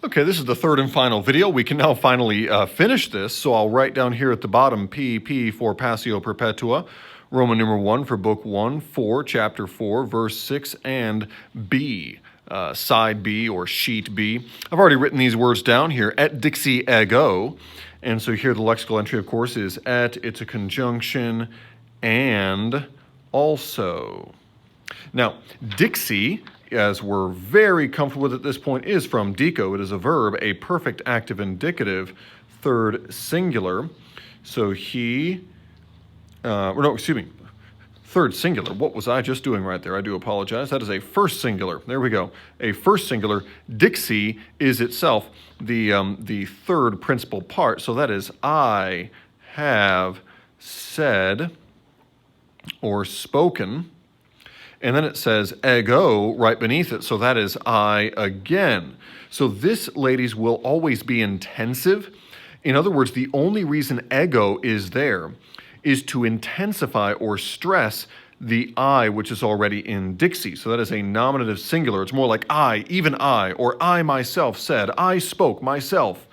Okay, this is the third and final video. We can now finally finish this. So I'll write down here at the bottom P.P. for Passio Perpetua, Roman numeral 1 for book 1, 4, chapter 4, verse 6, and B, side B or sheet B. I've already written these words down here, et dixi ego. And so here the lexical entry, of course, is et, it's a conjunction, and also. Now, dixi, as we're very comfortable with at this point, is from dico. It is a verb, a perfect active indicative, third singular. So third singular. What was I just doing right there? I do apologize. That is a first singular. There we go. A first singular. Dixi is itself the third principal part. So that is I have said or spoken. And then it says ego right beneath it, so that is I again. So this, ladies, will always be intensive. In other words, the only reason ego is there is to intensify or stress the I, which is already in dixi. So that is a nominative singular. It's more like I, even I, or I myself said, I spoke myself.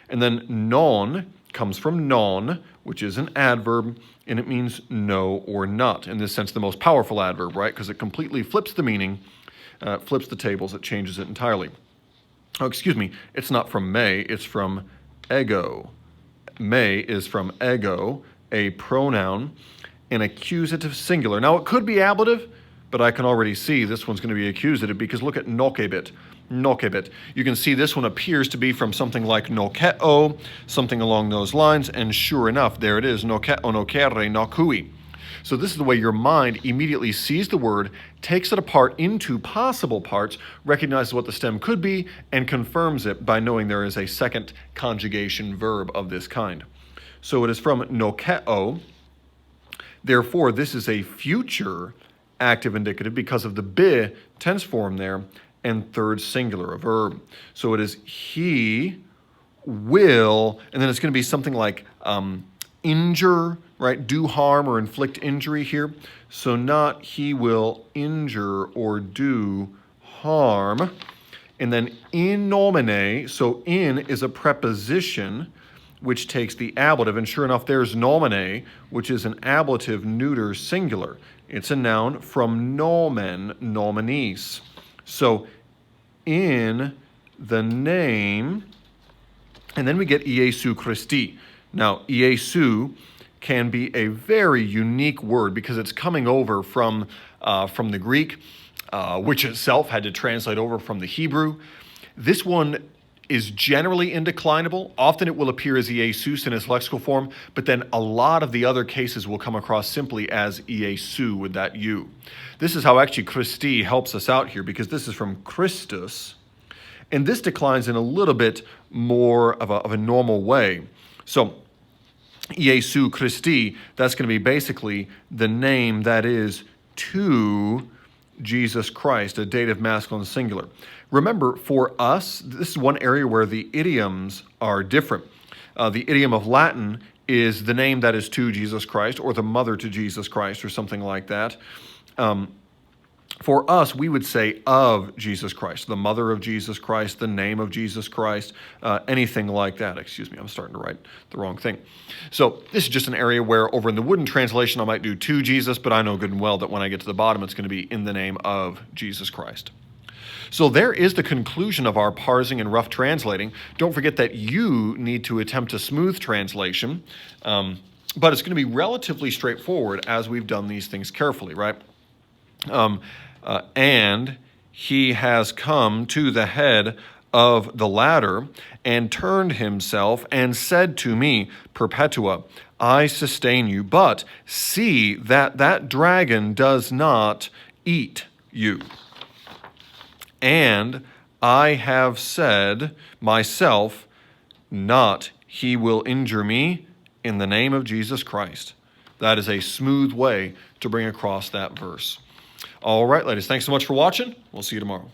And then non comes from non, which is an adverb, and it means no or not. In this sense, the most powerful adverb, right? Because it completely flips the meaning, flips the tables, it changes it entirely. Oh, excuse me, it's not from may, it's from ego. May is from ego, a pronoun, an accusative singular. Now, it could be ablative, but I can already see this one's going to be accusative because look at nocebit. Nocebit. You can see this one appears to be from something like noceo, something along those lines, and sure enough, there it is, noceo, nocere, nocui. So this is the way your mind immediately sees the word, takes it apart into possible parts, recognizes what the stem could be, and confirms it by knowing there is a second conjugation verb of this kind. So it is from noceo. Therefore, this is a future active indicative because of the be tense form there, and third singular, a verb. So it is he will, and then it's going to be something like injure, right? Do harm or inflict injury here. So not he will injure or do harm. And then in nomine, so in is a preposition which takes the ablative, and sure enough, there's nomine, which is an ablative neuter singular. It's a noun from nomen, nominis. So in the name, and then we get Iesu Christi. Now, Iesu can be a very unique word because it's coming over from the Greek, which itself had to translate over from the Hebrew. This one is generally indeclinable. Often it will appear as Iesus in its lexical form, but then a lot of the other cases will come across simply as Iesu with that U. This is how actually Christi helps us out here because this is from Christus, and this declines in a little bit more of a normal way. So Iesu Christi, that's going to be basically the name that is to Jesus Christ, a dative masculine singular. Remember, for us, this is one area where the idioms are different. The idiom of Latin is the name that is to Jesus Christ, or the mother to Jesus Christ, or something like that. For us, we would say of Jesus Christ, the mother of Jesus Christ, the name of Jesus Christ, anything like that. Excuse me, I'm starting to write the wrong thing. So this is just an area where over in the wooden translation, I might do to Jesus, but I know good and well that when I get to the bottom, it's going to be in the name of Jesus Christ. So there is the conclusion of our parsing and rough translating. Don't forget that you need to attempt a smooth translation, but it's going to be relatively straightforward as we've done these things carefully, right? And he has come to the head of the ladder and turned himself and said to me, Perpetua, I sustain you, but see that that dragon does not eat you. And I have said myself, not he will injure me in the name of Jesus Christ. That is a smooth way to bring across that verse. All right, ladies, thanks so much for watching. We'll see you tomorrow.